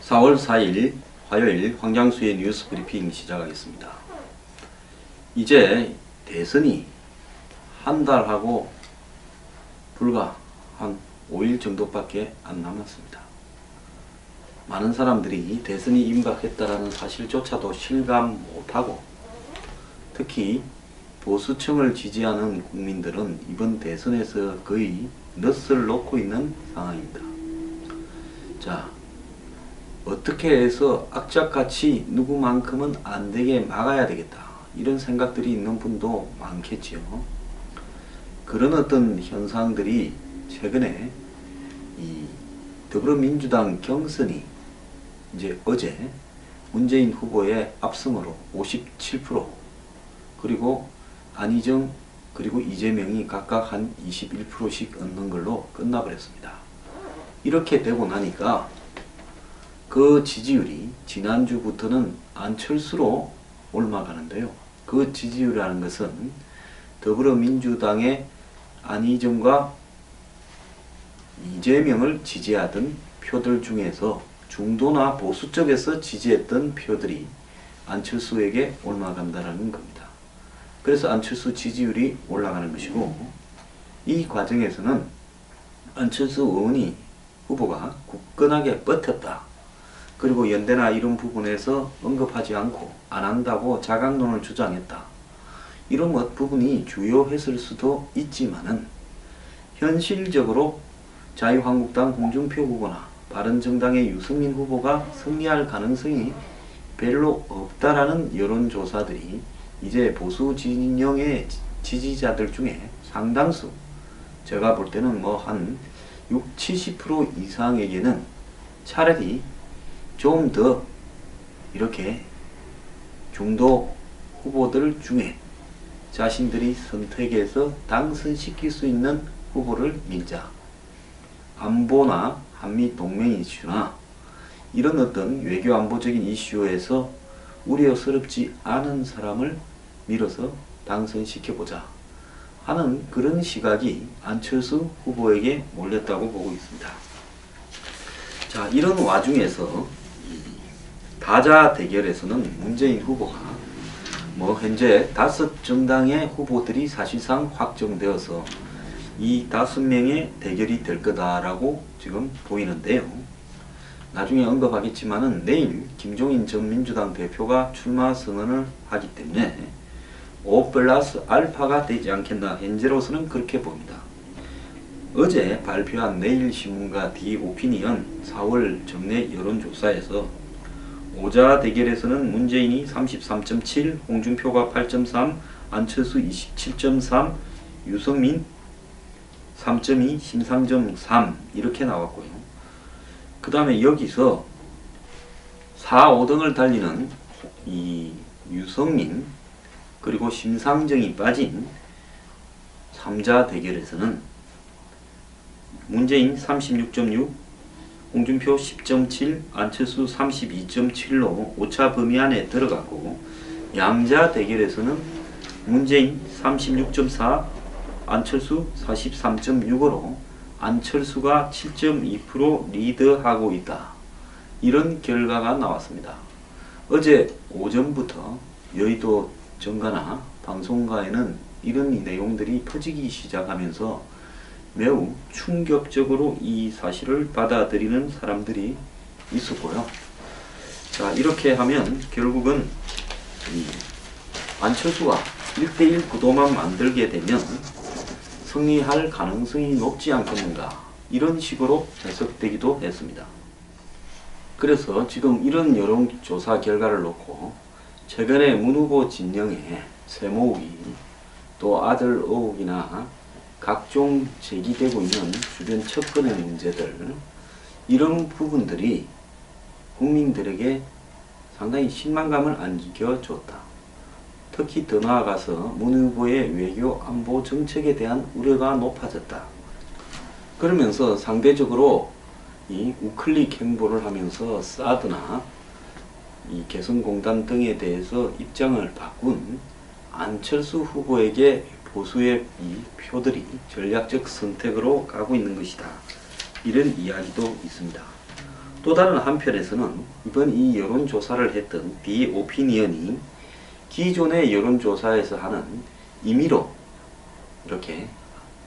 4월 4일 화요일 황장수의 뉴스 브리핑 시작하겠습니다. 이제 대선이 한 달하고 불과 한 5일 정도밖에 안 남았습니다. 많은 사람들이 대선이 임박했다라는 사실조차도 실감 못하고, 특히 보수층을 지지하는 국민들은 이번 대선에서 거의 넛을 놓고 있는 상황입니다. 자, 어떻게 해서 악착같이 누구만큼은 안 되게 막아야 되겠다, 이런 생각들이 있는 분도 많겠지요. 그런 어떤 현상들이 최근에 이 더불어민주당 경선이 이제 어제 문재인 후보의 압승으로 57%, 그리고 안희정 그리고 이재명이 각각 한 21%씩 얻는 걸로 끝나버렸습니다. 이렇게 되고 나니까 그 지지율이 지난주부터는 안철수로 올라가는데요. 그 지지율이라는 것은 더불어민주당의 안희정과 이재명을 지지하던 표들 중에서 중도나 보수 쪽에서 지지했던 표들이 안철수에게 올라간다는 겁니다. 그래서 안철수 지지율이 올라가는 것이고, 이 과정에서는 안철수 의원이 후보가 굳건하게 버텼다, 그리고 연대나 이런 부분에서 언급하지 않고 안 한다고 자강론을 주장했다, 이런 부분이 주요했을 수도 있지만은 현실적으로 자유한국당 홍준표 후보나 바른정당의 유승민 후보가 승리할 가능성이 별로 없다라는 여론조사들이 이제 보수 진영의 지지자들 중에 상당수, 제가 볼 때는 뭐 한 60-70% 이상에게는 차라리 좀 더 이렇게 중도 후보들 중에 자신들이 선택해서 당선시킬 수 있는 후보를 밀자, 안보나 한미 동맹 이슈나 이런 어떤 외교 안보적인 이슈에서 우려스럽지 않은 사람을 밀어서 당선시켜보자 하는 그런 시각이 안철수 후보에게 몰렸다고 보고 있습니다. 자, 이런 와중에서 다자 대결에서는 문재인 후보가 현재 5정당의 후보들이 사실상 확정되어서 이 5명의 대결이 될 거다라고 지금 보이는데요. 나중에 언급하겠지만은 내일 김종인 전 민주당 대표가 출마 선언을 하기 때문에 5+알파가 되지 않겠나, 현재로서는 그렇게 봅니다. 어제 발표한 내일신문과 디오피니언 4월 정례 여론조사에서 5자 대결에서는 문재인이 33.7, 홍준표가 8.3, 안철수 27.3, 유승민 3.2, 심상정 3 이렇게 나왔고요. 그 다음에 여기서 4, 5등을 달리는 이 유승민 그리고 심상정이 빠진 3자 대결에서는 문재인 36.6, 홍준표 10.7, 안철수 32.7로 오차 범위 안에 들어갔고, 양자 대결에서는 문재인 36.4, 안철수 43.6으로 안철수가 7.2% 리드하고 있다, 이런 결과가 나왔습니다. 어제 오전부터 여의도 정가나 방송가에는 이런 내용들이 퍼지기 시작하면서 매우 충격적으로 이 사실을 받아들이는 사람들이 있었고요. 자, 이렇게 하면 결국은 이 안철수가 1대1 구도만 만들게 되면 승리할 가능성이 높지 않겠는가, 이런 식으로 해석되기도 했습니다. 그래서 지금 이런 여론조사 결과를 놓고 최근에 문 후보 진영의 세모으기, 또 아들 의혹이나 각종 제기되고 있는 주변 척근의 문제들, 이런 부분들이 국민들에게 상당히 실망감을 안겨줬다. 특히 더 나아가서 문 후보의 외교 안보 정책에 대한 우려가 높아졌다. 그러면서 상대적으로 이 우클릭 행보를 하면서 사드나 이 개성공단 등에 대해서 입장을 바꾼 안철수 후보에게 보수의 이 표들이 전략적 선택으로 가고 있는 것이다, 이런 이야기도 있습니다. 또 다른 한편에서는 이번 이 여론조사를 했던 디 오피니언이 기존의 여론조사에서 하는 임의로 이렇게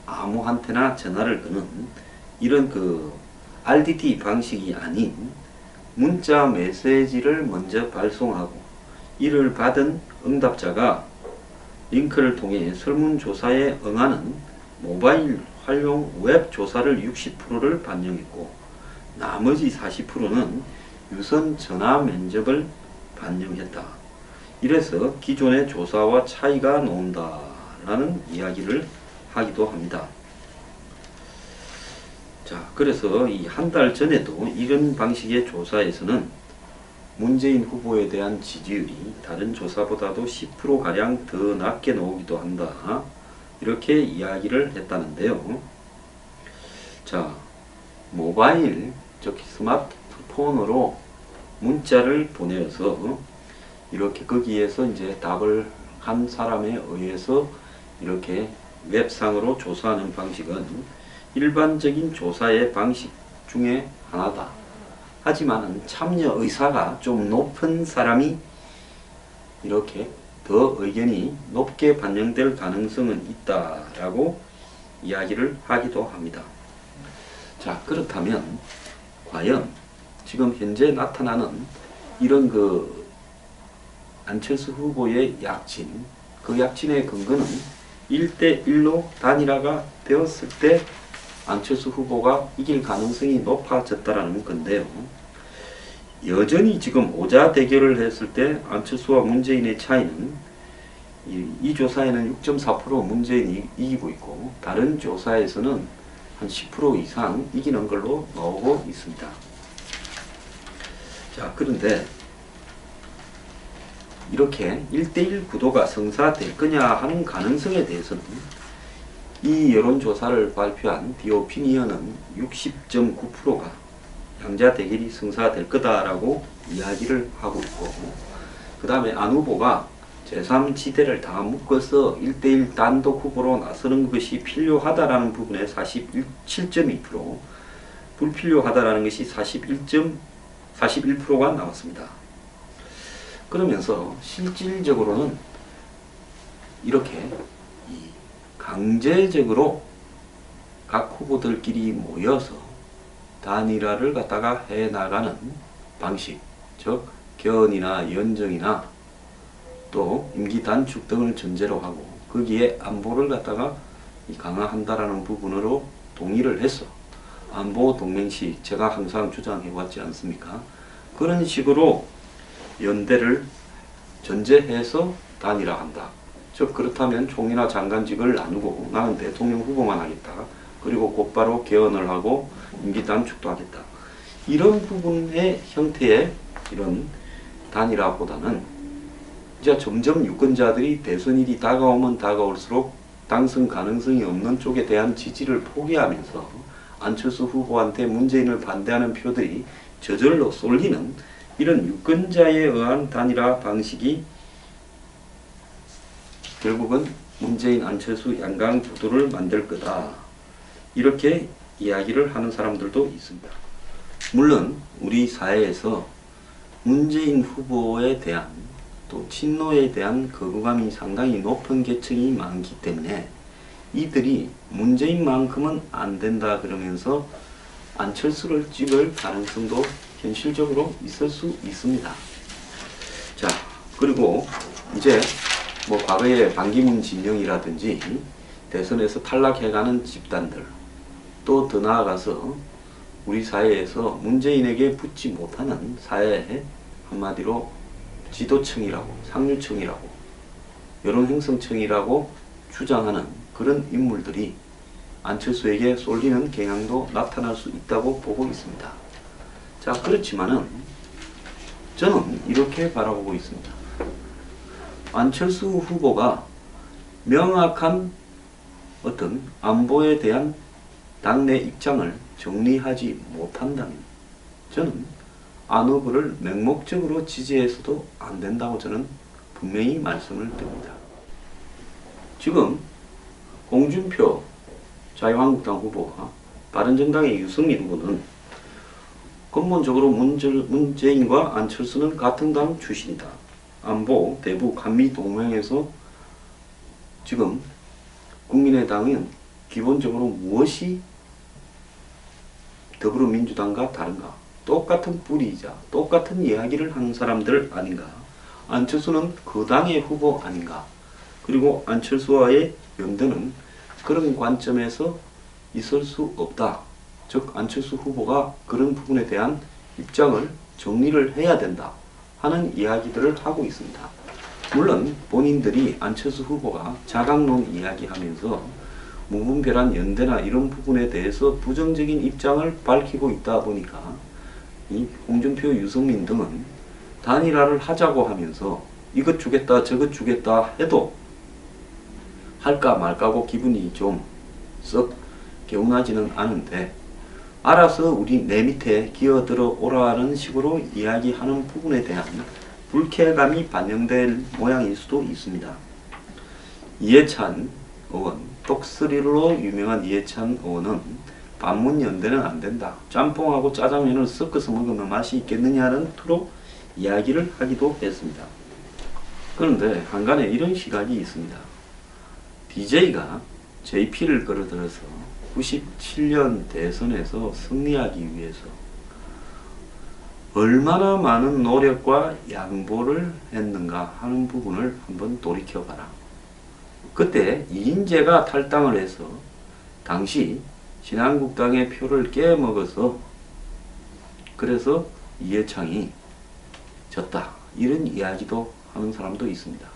아무한테나 전화를 거는 이런 그 RDT 방식이 아닌 문자 메시지를 먼저 발송하고 이를 받은 응답자가 링크를 통해 설문조사에 응하는 모바일 활용 웹 조사를 60%를 반영했고 나머지 40%는 유선 전화 면접을 반영했다. 이래서 기존의 조사와 차이가 나온다라는 이야기를 하기도 합니다. 자, 그래서 이 한 달 전에도 이런 방식의 조사에서는 문재인 후보에 대한 지지율이 다른 조사보다도 10%가량 더 낮게 나오기도 한다. 이렇게 이야기를 했다는데요. 자, 모바일, 즉 스마트폰으로 문자를 보내서 이렇게 거기에서 이제 답을 한 사람에 의해서 이렇게 웹상으로 조사하는 방식은 일반적인 조사의 방식 중에 하나다. 하지만 참여 의사가 좀 높은 사람이 이렇게 더 의견이 높게 반영될 가능성은 있다라고 이야기를 하기도 합니다. 자, 그렇다면 과연 지금 현재 나타나는 이런 그 안철수 후보의 약진, 그 약진의 근거는 1대1로 단일화가 되었을 때 안철수 후보가 이길 가능성이 높아졌다라는 건데요. 여전히 지금 오자 대결을 했을 때 안철수와 문재인의 차이는 이 조사에는 6.4% 문재인이 이기고 있고 다른 조사에서는 한 10% 이상 이기는 걸로 나오고 있습니다. 자, 그런데 이렇게 1대1 구도가 성사될 거냐 하는 가능성에 대해서는 이 여론조사를 발표한 디오피니언은 60.9%가 양자 대결이 성사될 거다라고 이야기를 하고 있고, 그 다음에 안 후보가 제3지대를 다 묶어서 1대1 단독 후보로 나서는 것이 필요하다라는 부분에 47.2%, 불필요하다라는 것이 41%가 나왔습니다. 그러면서 실질적으로는 이렇게 강제적으로 각 후보들끼리 모여서 단일화를 갖다가 해나가는 방식, 즉 견이나 연정이나 또 임기 단축 등을 전제로 하고 거기에 안보를 갖다가 강화한다라는 부분으로 동의를 했어. 안보 동맹식 제가 항상 주장해 왔지 않습니까? 그런 식으로 연대를 전제해서 단일화한다. 즉 그렇다면 총리나 장관직을 나누고 나는 대통령 후보만 하겠다. 그리고 곧바로 개헌을 하고 임기 단축도 하겠다. 이런 부분의 형태의 이런 단일화보다는 이제 점점 유권자들이 대선일이 다가오면 다가올수록 당선 가능성이 없는 쪽에 대한 지지를 포기하면서 안철수 후보한테 문재인을 반대하는 표들이 저절로 쏠리는 이런 유권자에 의한 단일화 방식이 결국은 문재인 안철수 양강 구도를 만들 거다. 이렇게 이야기를 하는 사람들도 있습니다. 물론 우리 사회에서 문재인 후보에 대한 또 친노에 대한 거부감이 상당히 높은 계층이 많기 때문에 이들이 문재인만큼은 안 된다 그러면서 안철수를 찍을 가능성도 현실적으로 있을 수 있습니다. 자, 그리고 이제 뭐 과거에 반기문 진영이라든지 대선에서 탈락해가는 집단들, 또 더 나아가서 우리 사회에서 문재인에게 붙지 못하는 사회에 한마디로 지도층이라고, 상류층이라고, 여론행성층이라고 주장하는 그런 인물들이 안철수에게 쏠리는 경향도 나타날 수 있다고 보고 있습니다. 자, 그렇지만은 저는 이렇게 바라보고 있습니다. 안철수 후보가 명확한 어떤 안보에 대한 당내 입장을 정리하지 못한다면 저는 안 후보를 맹목적으로 지지해서도 안 된다고 저는 분명히 말씀을 드립니다. 지금 홍준표 자유한국당 후보와 바른정당의 유승민 후보는 근본적으로 문재인과 안철수는 같은 당 출신이다. 안보, 대북, 한미 동맹에서 지금 국민의당은 기본적으로 무엇이 더불어민주당과 다른가? 똑같은 뿌리이자 똑같은 이야기를 하는 사람들 아닌가? 안철수는 그 당의 후보 아닌가? 그리고 안철수와의 연대는 그런 관점에서 있을 수 없다. 즉 안철수 후보가 그런 부분에 대한 입장을 정리를 해야 된다 하는 이야기들을 하고 있습니다. 물론 본인들이 안철수 후보가 자강론 이야기하면서 무분별한 연대나 이런 부분에 대해서 부정적인 입장을 밝히고 있다 보니까 이 홍준표, 유승민 등은 단일화를 하자고 하면서 이것 주겠다 저것 주겠다 해도 할까 말까고 기분이 좀 썩 개운하지는 않은데 알아서 우리 내 밑에 기어들어 오라는 식으로 이야기하는 부분에 대한 불쾌감이 반영될 모양일 수도 있습니다. 이해찬 의원, 똑스리로 유명한 이해찬 의원은 반문연대는 안된다. 짬뽕하고 짜장면을 섞어서 먹으면 맛이 있겠느냐는 투로 이야기를 하기도 했습니다. 그런데 한간에 이런 시각이 있습니다. DJ가 JP를 끌어들여서 97년 대선에서 승리하기 위해서 얼마나 많은 노력과 양보를 했는가 하는 부분을 한번 돌이켜봐라. 그때 이인재가 탈당을 해서 당시 신한국당의 표를 깨먹어서 그래서 이해창이 졌다. 이런 이야기도 하는 사람도 있습니다.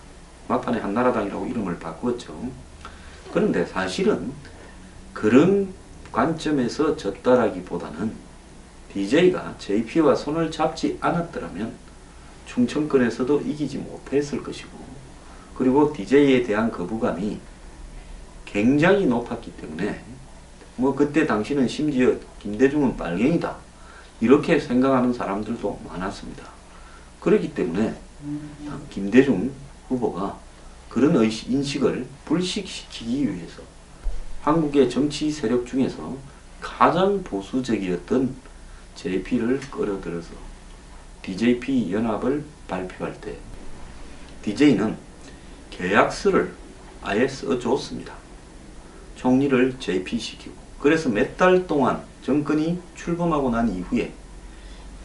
막판에 한나라당이라고 이름을 바꾸었죠. 그런데 사실은 그런 관점에서 졌다라기보다는 DJ가 JP와 손을 잡지 않았더라면 충청권에서도 이기지 못했을 것이고, 그리고 DJ에 대한 거부감이 굉장히 높았기 때문에 뭐 그때 당시는 심지어 김대중은 빨갱이다 이렇게 생각하는 사람들도 많았습니다. 그렇기 때문에 김대중 후보가 그런 인식을 불식시키기 위해서 한국의 정치 세력 중에서 가장 보수적이었던 JP를 끌어들여서 DJP 연합을 발표할 때 DJ는 계약서를 아예 써줬습니다. 총리를 JP시키고, 그래서 몇 달 동안 정권이 출범하고 난 이후에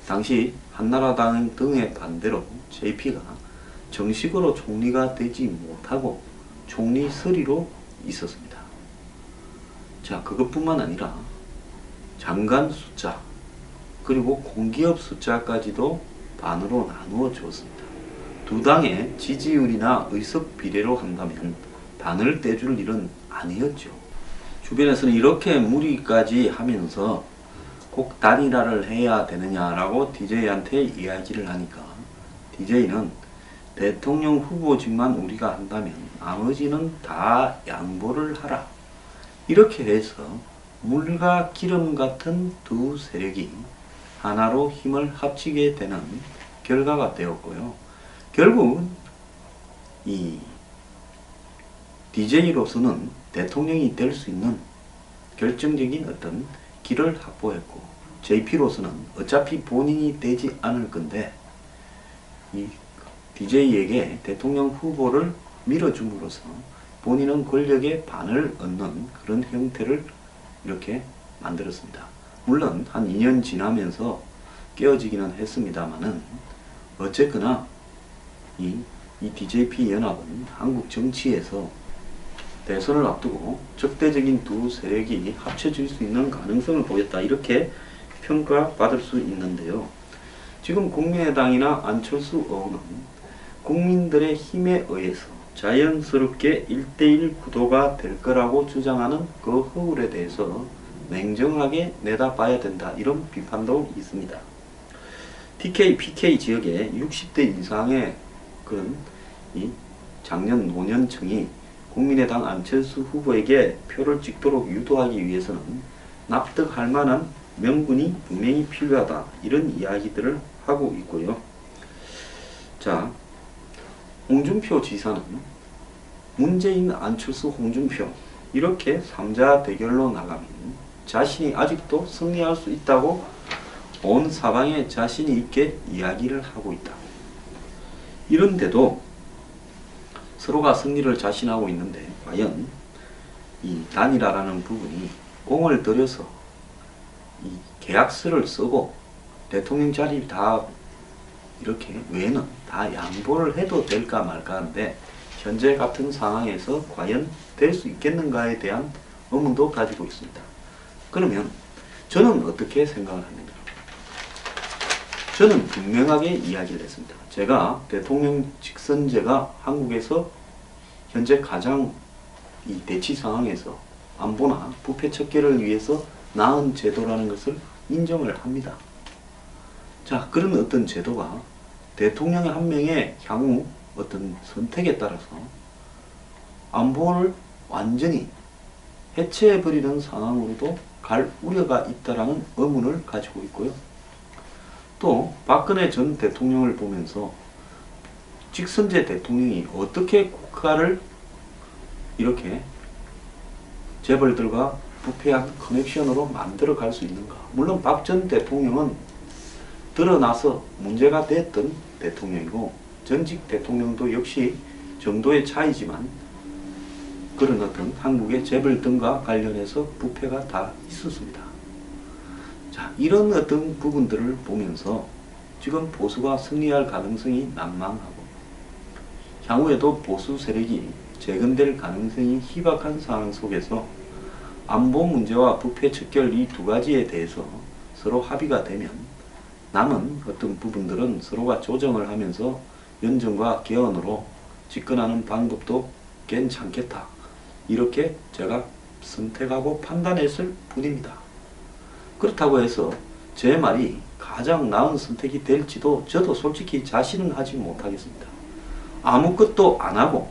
당시 한나라당 등의 반대로 JP가 정식으로 총리가 되지 못하고 총리 서리로 있었습니다. 자, 그것뿐만 아니라 장관 숫자 그리고 공기업 숫자까지도 반으로 나누어 주었습니다. 두 당의 지지율이나 의석 비례로 한다면 반을 떼줄 일은 아니었죠. 주변에서는 이렇게 무리까지 하면서 꼭 단일화를 해야 되느냐라고 DJ한테 이야기를 하니까 DJ는 대통령 후보직만 우리가 한다면 나머지는 다 양보를 하라. 이렇게 해서 물과 기름 같은 두 세력이 하나로 힘을 합치게 되는 결과가 되었고요. 결국은 이 DJ로서는 대통령이 될 수 있는 결정적인 어떤 길을 확보했고, JP로서는 어차피 본인이 되지 않을 건데 이 DJ에게 대통령 후보를 밀어줌으로써 본인은 권력의 반을 얻는 그런 형태를 이렇게 만들었습니다. 물론 한 2년 지나면서 깨어지기는 했습니다만은 어쨌거나 이 DJP 연합은 한국 정치에서 대선을 앞두고 적대적인 두 세력이 합쳐질 수 있는 가능성을 보였다, 이렇게 평가받을 수 있는데요. 지금 국민의당이나 안철수 의원은 국민들의 힘에 의해서 자연스럽게 1대1 구도가 될 거라고 주장하는 그 허울에 대해서 냉정하게 내다봐야 된다, 이런 비판도 있습니다. TK, PK 지역의 60대 이상의 그런 이 장년 노년층이 국민의당 안철수 후보에게 표를 찍도록 유도하기 위해서는 납득할 만한 명분이 분명히 필요하다, 이런 이야기들을 하고 있고요. 자, 홍준표 지사는 문재인, 안철수, 홍준표 이렇게 3자 대결로 나가면 자신이 아직도 승리할 수 있다고 온 사방에 자신이 있게 이야기를 하고 있다. 이런데도 서로가 승리를 자신하고 있는데 과연 이 단일화라는 부분이 공을 들여서 이 계약서를 쓰고 대통령 자리 다 이렇게 외에는 다 양보를 해도 될까 말까 하는데 현재 같은 상황에서 과연 될 수 있겠는가에 대한 의문도 가지고 있습니다. 그러면 저는 어떻게 생각을 합니까? 저는 분명하게 이야기를 했습니다. 제가 대통령 직선제가 한국에서 현재 가장 이 대치 상황에서 안보나 부패 척결을 위해서 나은 제도라는 것을 인정을 합니다. 자, 그런 어떤 제도가 대통령 한 명의 향후 어떤 선택에 따라서 안보를 완전히 해체해버리는 상황으로도 갈 우려가 있다라는 의문을 가지고 있고요. 또 박근혜 전 대통령을 보면서 직선제 대통령이 어떻게 국가를 이렇게 재벌들과 부패한 커넥션으로 만들어 갈 수 있는가. 물론 박 전 대통령은 드러나서 문제가 됐던 대통령이고 전직 대통령도 역시 정도의 차이지만 그런 어떤 한국의 재벌 등과 관련해서 부패가 다 있었습니다. 자, 이런 어떤 부분들을 보면서 지금 보수가 승리할 가능성이 난망하고 향후에도 보수 세력이 재건될 가능성이 희박한 상황 속에서 안보 문제와 부패 척결 이 두 가지에 대해서 서로 합의가 되면 남은 어떤 부분들은 서로가 조정을 하면서 연정과 개헌으로 집권하는 방법도 괜찮겠다. 이렇게 제가 선택하고 판단했을 뿐입니다. 그렇다고 해서 제 말이 가장 나은 선택이 될지도 저도 솔직히 자신은 하지 못하겠습니다. 아무것도 안 하고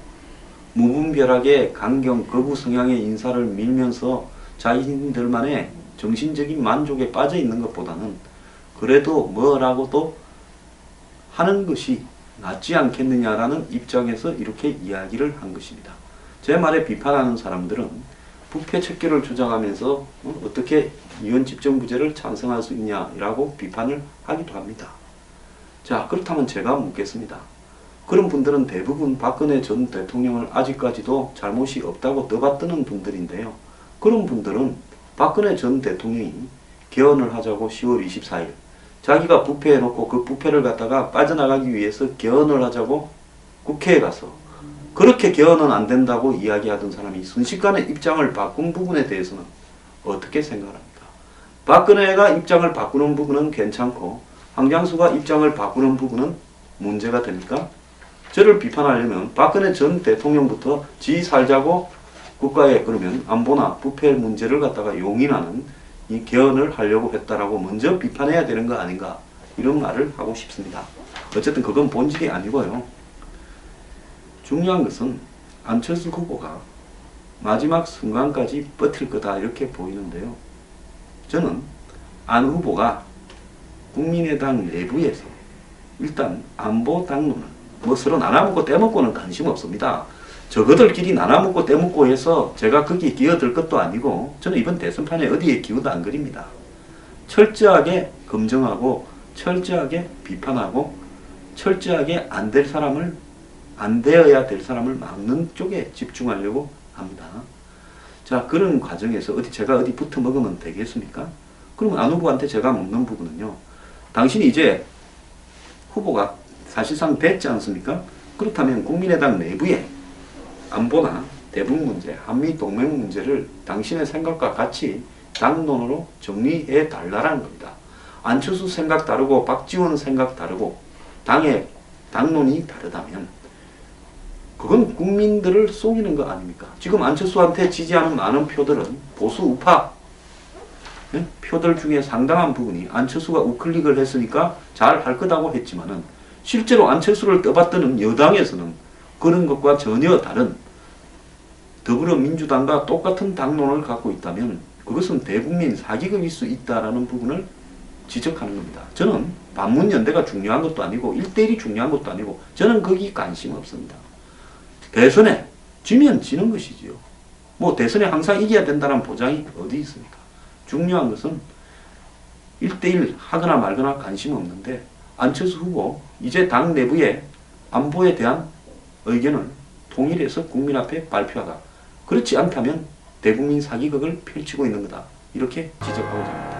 무분별하게 강경 거부 성향의 인사를 밀면서 자신들만의 정신적인 만족에 빠져 있는 것보다는 그래도 뭐라고도 하는 것이 낫지 않겠느냐라는 입장에서 이렇게 이야기를 한 것입니다. 제 말에 비판하는 사람들은 부패 척결을 주장하면서 어떻게 이원 집정부제를 찬성할 수 있냐라고 비판을 하기도 합니다. 자, 그렇다면 제가 묻겠습니다. 그런 분들은 대부분 박근혜 전 대통령을 아직까지도 잘못이 없다고 떠받드는 분들인데요. 그런 분들은 박근혜 전 대통령이 개헌을 하자고 10월 24일 자기가 부패해놓고 그 부패를 갖다가 빠져나가기 위해서 개헌을 하자고 국회에 가서 그렇게 개헌은 안 된다고 이야기하던 사람이 순식간에 입장을 바꾼 부분에 대해서는 어떻게 생각합니까? 박근혜가 입장을 바꾸는 부분은 괜찮고 황장수가 입장을 바꾸는 부분은 문제가 됩니까? 저를 비판하려면 박근혜 전 대통령부터 지 살자고 국가에 그러면 안보나 부패 문제를 갖다가 용인하는 이 개헌을 하려고 했다라고 먼저 비판해야 되는 거 아닌가, 이런 말을 하고 싶습니다. 어쨌든 그건 본질이 아니고요. 중요한 것은 안철수 후보가 마지막 순간까지 버틸 거다 이렇게 보이는데요. 저는 안 후보가 국민의당 내부에서 일단 안보 당론을 뭐 서로 나눠먹고 떼먹고는 관심 없습니다. 저거들끼리 나눠먹고 떼먹고 해서 제가 거기에 기어들 것도 아니고 저는 이번 대선판에 어디에 기우도 안 그립니다. 철저하게 검증하고 철저하게 비판하고 철저하게 안 될 사람을, 안 되어야 될 사람을 막는 쪽에 집중하려고 합니다. 자, 그런 과정에서 제가 어디 붙어 먹으면 되겠습니까? 그러면 안 후보한테 제가 묻는 부분은요. 당신이 이제 후보가 사실상 됐지 않습니까? 그렇다면 국민의당 내부에 안보나 대북 문제, 한미 동맹 문제를 당신의 생각과 같이 당론으로 정리해 달라는 겁니다. 안철수 생각 다르고 박지원 생각 다르고 당의 당론이 다르다면 그건 국민들을 속이는 거 아닙니까? 지금 안철수한테 지지하는 많은 표들은 보수 우파 표들 중에 상당한 부분이 안철수가 우클릭을 했으니까 잘 할 거다고 했지만은 실제로 안철수를 떠받드는 여당에서는 그런 것과 전혀 다른 더불어민주당과 똑같은 당론을 갖고 있다면 그것은 대국민 사기극일 수 있다라는 부분을 지적하는 겁니다. 저는 반문연대가 중요한 것도 아니고 1대1이 중요한 것도 아니고 저는 거기 관심 없습니다. 대선에 지면 지는 것이지요. 뭐 대선에 항상 이겨야 된다는 보장이 어디 있습니까? 중요한 것은 1대1 하거나 말거나 관심 없는데 안철수 후보 이제 당 내부의 안보에 대한 의견을 통일해서 국민 앞에 발표하라. 그렇지 않다면 대국민 사기극을 펼치고 있는 거다. 이렇게 지적하고자 합니다.